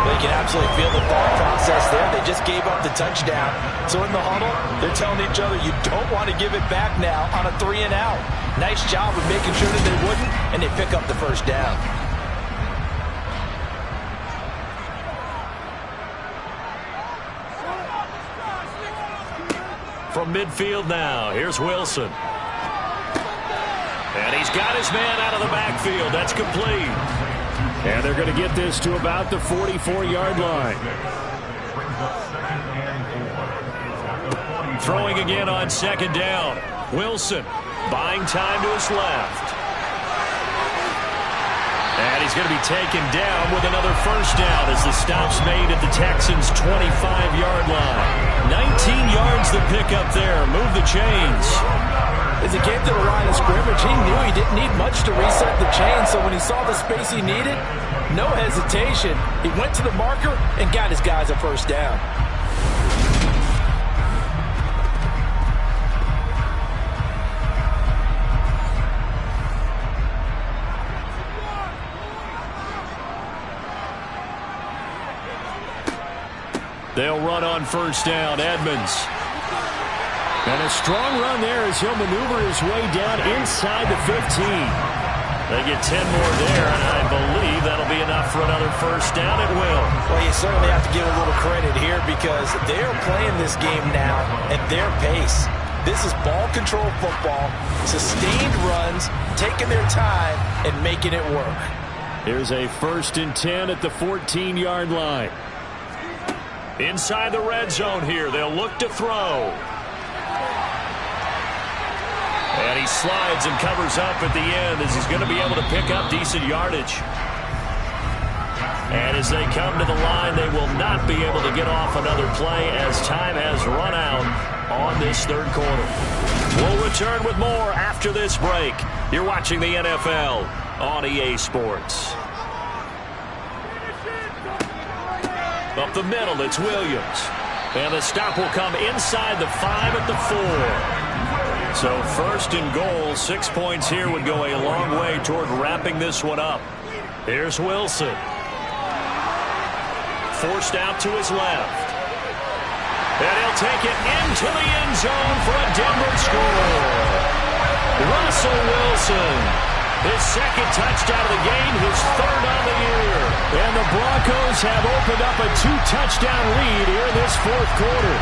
They can absolutely feel the thought process there. They just gave up the touchdown. So in the huddle, they're telling each other, you don't want to give it back now on a 3 and out. Nice job of making sure that they wouldn't, and they pick up the 1st down.
From midfield now, here's Wilson. And he's got his man out of the backfield. That's complete.
And they're going to get this to about the 44-yard line. Throwing again on second down. Wilson buying time to his left. And he's going to be taken down with another first down as the stop's made at the Texans' 25-yard line. 19 yards the pickup there. Move the chains.
As he came to the line of scrimmage, he knew he didn't need much to reset the chain, so when he saw the space he needed, no hesitation. He went to the marker and got his guys a first down.
They'll run on first down. Edmonds. And a strong run there as he'll maneuver his way down inside the 15. They get 10 more there, and I believe that'll be enough for another first down. It will.
Well, you certainly have to give a little credit here because they're playing this game now at their pace. This is ball control football, sustained runs, taking their time, and making it work.
Here's a 1st and 10 at the 14-yard line. Inside the red zone here, they'll look to throw. And he slides and covers up at the end as he's going to be able to pick up decent yardage. And as they come to the line, they will not be able to get off another play as time has run out on this third quarter. We'll return with more after this break. You're watching the NFL on EA Sports. Up the middle, it's Williams. And the stop will come inside the 5 at the 4. So 1st and goal, 6 points here would go a long way toward wrapping this one up. Here's Wilson. Forced out to his left. And he'll take it into the end zone for a Denver score. Russell Wilson. His 2nd touchdown of the game, his 3rd on the year. And the Broncos have opened up a 2-touchdown lead here in this 4th quarter.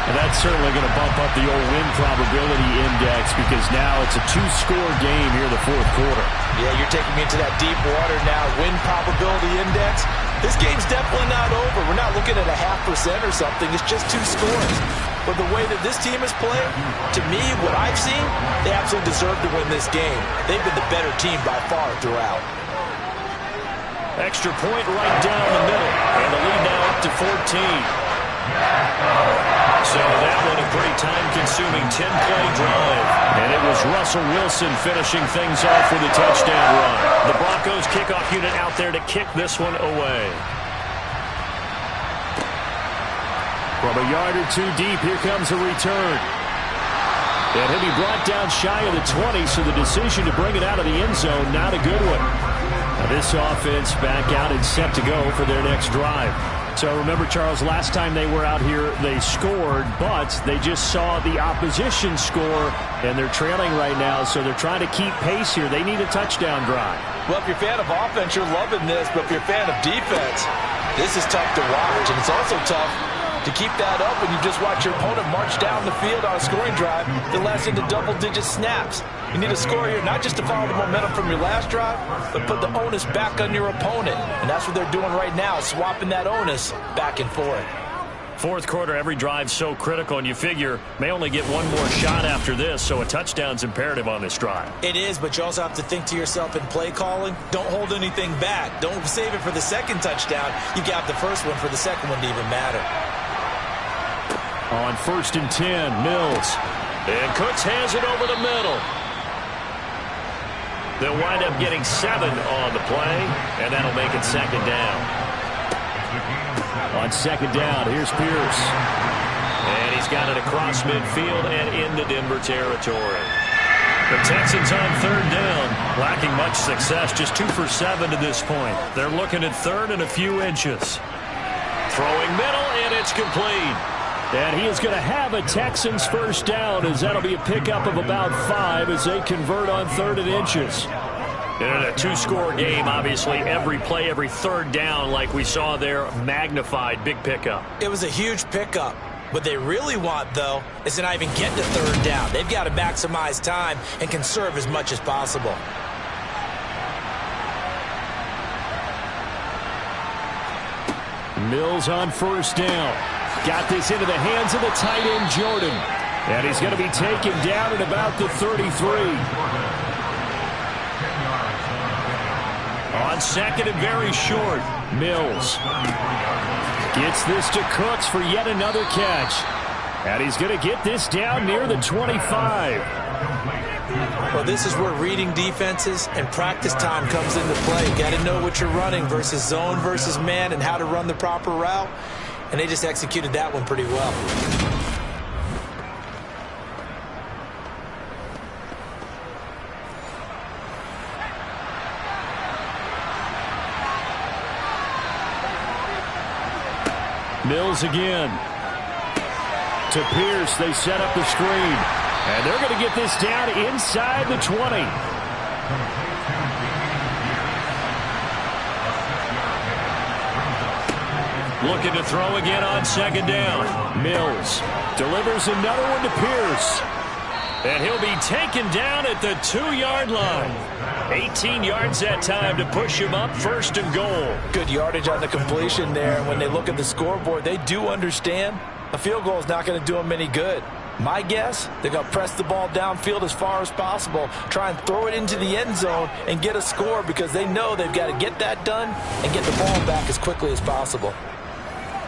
And that's certainly going to bump up the old win probability index because now it's a 2-score game here in the 4th quarter.
Yeah, you're taking me into that deep water now. Win probability index. This game's definitely not over. We're not looking at a 0.5% or something. It's just 2 scores. But the way that this team has played, to me, what I've seen, they absolutely deserve to win this game. They've been the better team by far throughout.
Extra point right down the middle. And the lead now up to 14. So that one a pretty time-consuming 10-play drive. And it was Russell Wilson finishing things off with a touchdown run. The Broncos kickoff unit out there to kick this one away. From a yard or 2 deep, here comes a return. And he'll be brought down shy of the 20, so the decision to bring it out of the end zone, not a good one. Now this offense back out and set to go for their next drive. So remember, Charles, last time they were out here, they scored, but they just saw the opposition score, and they're trailing right now, so they're trying to keep pace here. They need a touchdown drive.
Well, if you're a fan of offense, you're loving this, but if you're a fan of defense, this is tough to watch, and it's also tough to keep that up when you just watch your opponent march down the field on a scoring drive that lasts into double-digit snaps. You need a score here, not just to follow the momentum from your last drive, but put the onus back on your opponent. And that's what they're doing right now, swapping that onus back and forth.
4th quarter, every drive's so critical, and you figure may only get one more shot after this, so a touchdown's imperative on this drive.
It is, but you also have to think to yourself in play calling, don't hold anything back. Don't save it for the 2nd touchdown. You got the first one for the 2nd one to even matter.
On 1st and 10, Mills. And Cooks has it over the middle. They'll wind up getting 7 on the play, and that'll make it 2nd down. On 2nd down, here's Pierce. And he's got it across midfield and into Denver territory. The Texans on 3rd down, lacking much success, just 2 for 7 to this point. They're looking at 3rd and a few inches. Throwing middle, and it's complete. And he is going to have a Texans first down, as that'll be a pickup of about 5 as they convert on 3rd and inches. In a 2-score game, obviously, every play, every 3rd down, like we saw there, magnified, big pickup.
It was a huge pickup. What they really want, though, is to not even get to 3rd down. They've got to maximize time and conserve as much as possible.
Mills on first down. Got this into the hands of the tight end, Jordan. And he's going to be taken down at about the 33. On second and very short, Mills gets this to Cooks for yet another catch. And he's going to get this down near the 25.
Well, this is where reading defenses and practice time comes into play. You got to know what you're running versus zone versus man and how to run the proper route. And they just executed that one pretty well.
Mills again. To Pierce, they set up the screen. And they're going to get this down inside the 20. Looking to throw again on second down. Mills delivers another one to Pierce. And he'll be taken down at the 2-yard line. 18 yards that time to push him up, first and goal.
Good yardage on the completion there. And when they look at the scoreboard, they do understand a field goal is not going to do them any good. My guess, they're going to press the ball downfield as far as possible, try and throw it into the end zone and get a score because they know they've got to get that done and get the ball back as quickly as possible.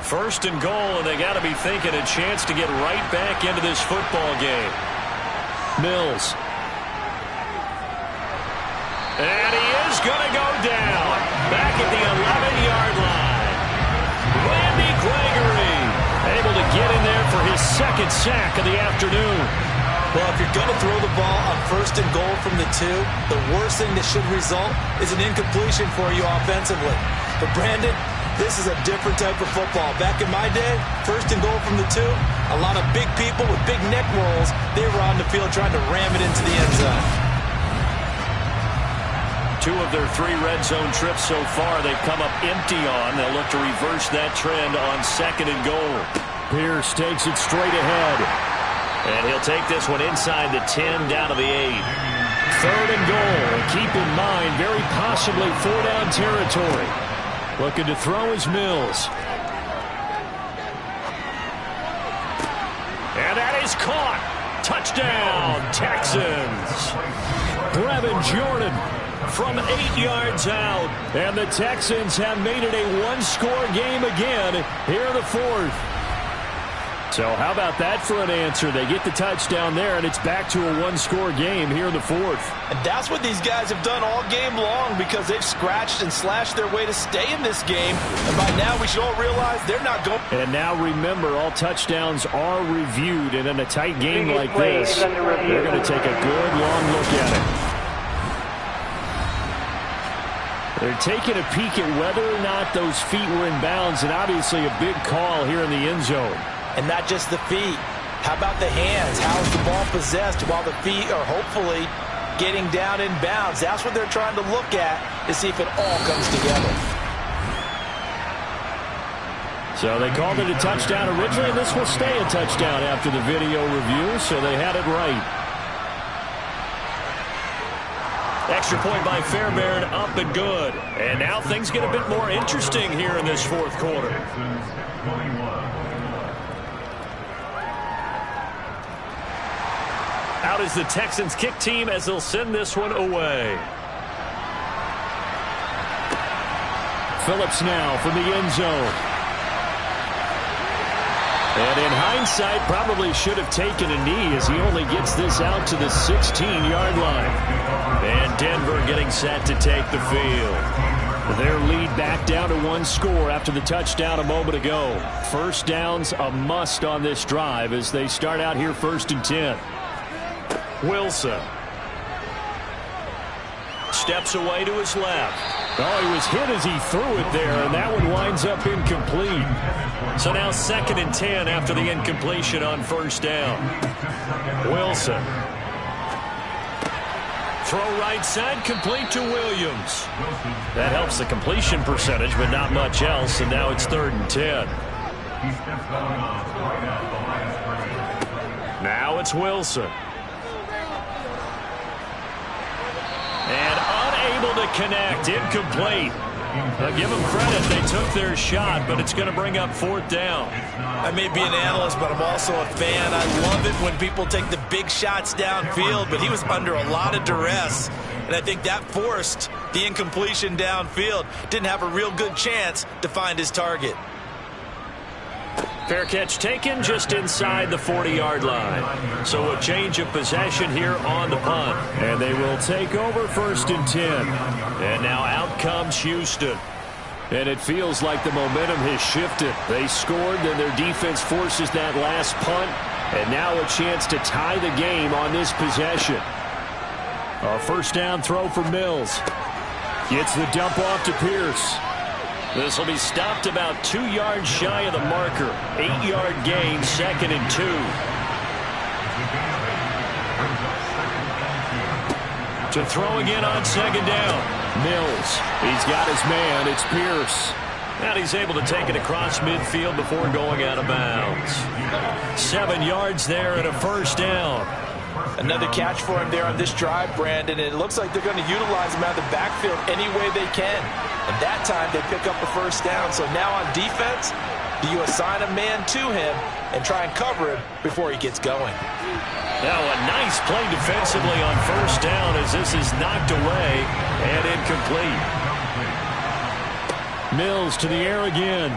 First and goal, and they got to be thinking a chance to get right back into this football game. Mills. And he is going to go down. Back at the 11-yard line. Randy Gregory able to get in there for his second sack of the afternoon.
Well, if you're going to throw the ball on first and goal from the 2, the worst thing that should result is an incompletion for you offensively. But Brandon, this is a different type of football. Back in my day, first and goal from the 2, a lot of big people with big neck rolls, they were on the field trying to ram it into the end zone.
2 of their 3 red zone trips so far they've come up empty on. They'll look to reverse that trend on second and goal. Pierce takes it straight ahead. And he'll take this one inside the 10 down to the 8. Third and goal. And keep in mind, very possibly 4-down territory. Looking to throw is Mills. And that is caught. Touchdown, Texans. Brevin Jordan from 8 yards out. And the Texans have made it a one-score game again here in the 4th. So how about that for an answer? They get the touchdown there, and it's back to a one-score game here in the 4th.
And that's what these guys have done all game long because they've scratched and slashed their way to stay in this game. And by now we should all realize they're not going.
And now remember, all touchdowns are reviewed. And in a tight game like this, they're going to take a good long look at it. They're taking a peek at whether or not those feet were in bounds, and obviously a big call here in the end zone.
And not just the feet. How about the hands? How is the ball possessed while the feet are hopefully getting down in bounds? That's what they're trying to look at to see if it all comes together.
So they called it a touchdown originally, and this will stay a touchdown after the video review, so they had it right. Extra point by Fairbairn, up and good. And now things get a bit more interesting here in this 4th quarter. Out is the Texans kick team as they'll send this one away. Phillips now from the end zone. And in hindsight, probably should have taken a knee as he only gets this out to the 16-yard line. And Denver getting set to take the field. Their lead back down to 1 score after the touchdown a moment ago. First down's a must on this drive as they start out here 1st and 10. Wilson steps away to his left. Oh, he was hit as he threw it there, and that one winds up incomplete. So now 2nd and 10 after the incompletion on first down. Wilson. Throw right side, complete to Williams. That helps the completion percentage, but not much else, and now it's 3rd and 10. Now it's Wilson. And unable to connect, incomplete.
Give them credit. They took their shot, but it's going to bring up 4th down.
I may be an analyst, but I'm also a fan. I love it when people take the big shots downfield, but he was under a lot of duress, and I think that forced the incompletion downfield. Didn't have a real good chance to find his target.
Fair catch taken just inside the 40-yard line. So a change of possession here on the punt.
And they will take over 1st and 10.
And now out comes Houston.
And it feels like the momentum has shifted. They scored, then their defense forces that last punt. And now a chance to tie the game on this possession. A 1st down throw for Mills. Gets the dump off to Pierce.
This will be stopped about 2 yards shy of the marker. 8-yard gain, 2nd and 2. To throw again on 2nd down.
Mills. He's got his man. It's Pierce.
And he's able to take it across midfield before going out of bounds. 7 yards there and a 1st down.
Another catch for him there on this drive, Brandon. And it looks like they're going to utilize him out of the backfield any way they can. And that time they pick up a 1st down. So now on defense, do you assign a man to him and try and cover him before he gets going?
Now a nice play defensively on 1st down as this is knocked away and incomplete.
Mills to the air again.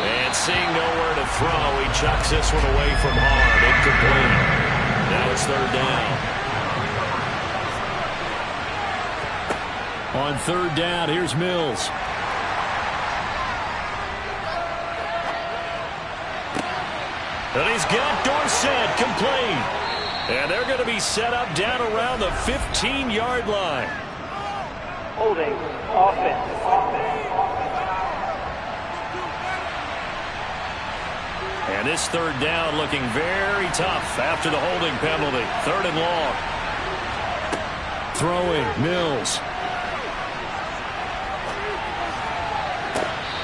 And seeing nowhere to throw, he chucks this one away from harm. Incomplete. Now it's 3rd down.
On 3rd down, here's Mills.
And he's got Dorsett complete. And they're going to be set up down around the 15-yard line.
Holding offense.
And this 3rd down looking very tough after the holding penalty. 3rd and long.
Throwing, Mills.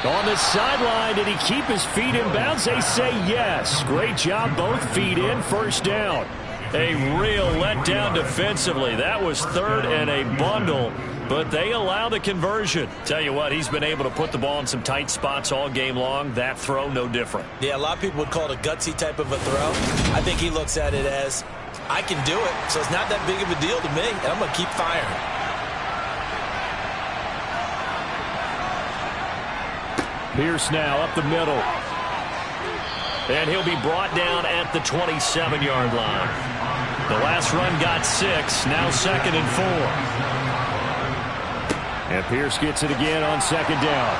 On the sideline, did he keep his feet in bounds? They say yes. Great job, both feet in, 1st down.
A real letdown defensively. That was 3rd and a bundle, but they allow the conversion. Tell you what, he's been able to put the ball in some tight spots all game long. That throw, no different.
Yeah, a lot of people would call it a gutsy type of a throw. I think he looks at it as, I can do it, so it's not that big of a deal to me, and I'm going to keep firing.
Pierce now up the middle.
And he'll be brought down at the 27-yard line. The last run got 6, now 2nd and 4.
And Pierce gets it again on 2nd down.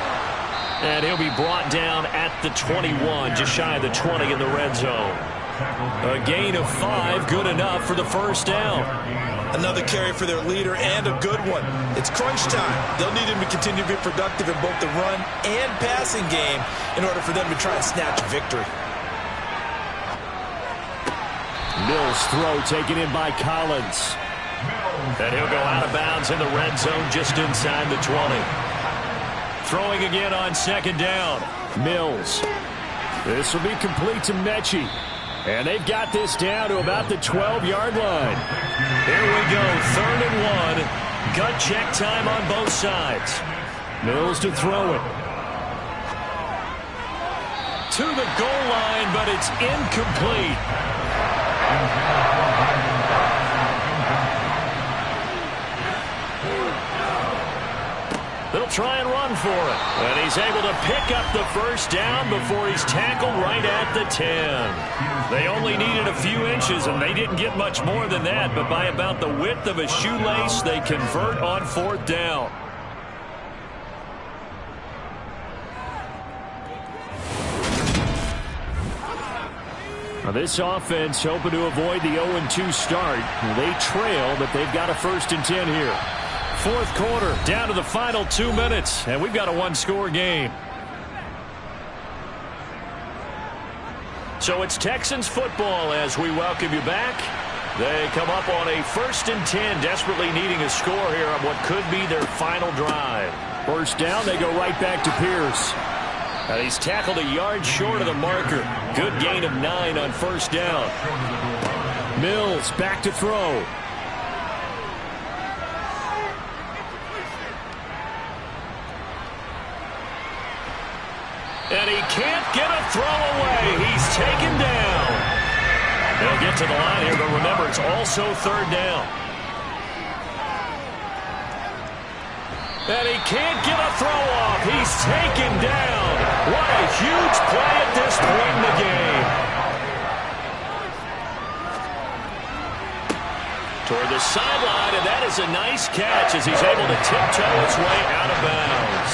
And he'll be brought down at the 21, just shy of the 20 in the red zone. A gain of 5, good enough for the 1st down.
Another carry for their leader and a good one. It's crunch time. They'll need him to continue to be productive in both the run and passing game in order for them to try and snatch a victory.
Mills' throw taken in by Collins.
And he'll go out of bounds in the red zone just inside the 20. Throwing again on 2nd down.
Mills. This will be complete to Mechie. And they've got this down to about the 12-yard line.
Here we go, 3rd and 1. Gut check time on both sides.
Mills to throw it.
To the goal line, but it's incomplete. They'll try and run for it. And he's able to pick up the 1st down before he's tackled right at the 10. They only needed a few inches, and they didn't get much more than that. But by about the width of a shoelace, they convert on 4th down.
Now this offense hoping to avoid the 0-2 start. They trail, but they've got a 1st and 10 here.
4th quarter, down to the final 2 minutes, and we've got a 1-score game. So it's Texans football as we welcome you back. They come up on a 1st and 10, desperately needing a score here on what could be their final drive.
1st down, they go right back to Pierce.
And he's tackled a yard short of the marker. Good gain of 9 on 1st down.
Mills back to throw.
And he can't get a throw away. He's taken down. They'll get to the line here, but remember, it's also third down. And he can't get a throw off. He's taken down. What a huge play at this point in the game. Toward the sideline, and that is a nice catch as he's able to tiptoe his way out of bounds.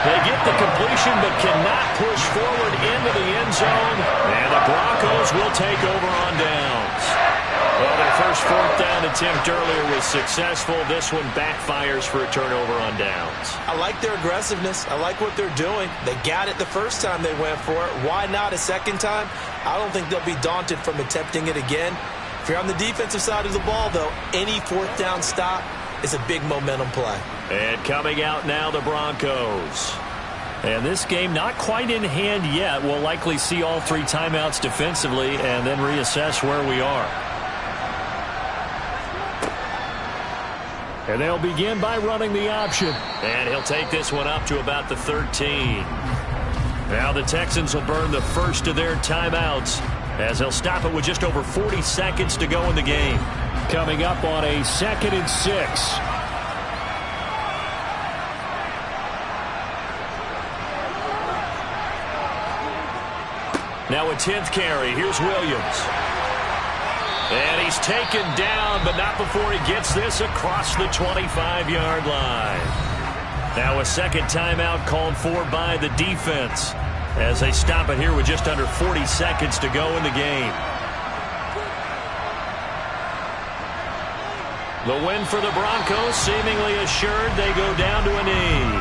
They get the completion but cannot push forward into the end zone, and the Broncos will take over on downs. Well, their first fourth down attempt earlier was successful. This one backfires for a turnover on downs.
I like their aggressiveness. I like what they're doing. They got it the first time they went for it. Why not a second time? I don't think they'll be daunted from attempting it again. If you're on the defensive side of the ball, though, any fourth down stop is a big momentum play.
And coming out now, the Broncos. And this game not quite in hand yet. We'll likely see all three timeouts defensively and then reassess where we are. And they'll begin by running the option. And he'll take this one up to about the 13. Now the Texans will burn the first of their timeouts, as they'll stop it with just over 40 seconds to go in the game.
Coming up on a 2nd and 6.
Now a 10th carry. Here's Williams. And he's taken down, but not before he gets this across the 25-yard line. Now a second timeout called for by the defense, as they stop it here with just under 40 seconds to go in the game. The win for the Broncos seemingly assured. They go down to a knee.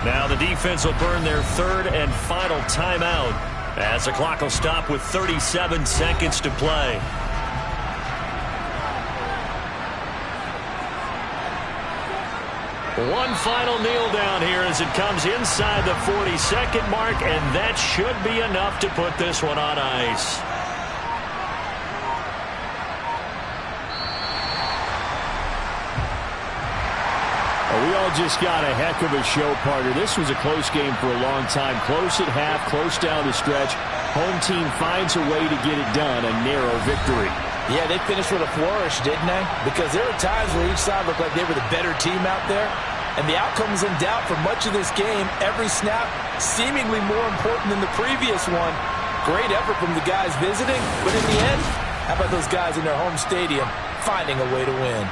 Now the defense will burn their third and final timeout, as the clock will stop with 37 seconds to play. One final kneel down here as it comes inside the 40-second mark, and that should be enough to put this one on ice.
We all just got a heck of a show, partner. This was a close game for a long time. Close at half, close down the stretch. Home team finds a way to get it done, a narrow victory.
Yeah, they finished with a flourish, didn't they? Because there were times where each side looked like they were the better team out there. And the outcome was in doubt for much of this game. Every snap seemingly more important than the previous one. Great effort from the guys visiting. But in the end, how about those guys in their home stadium finding a way to win?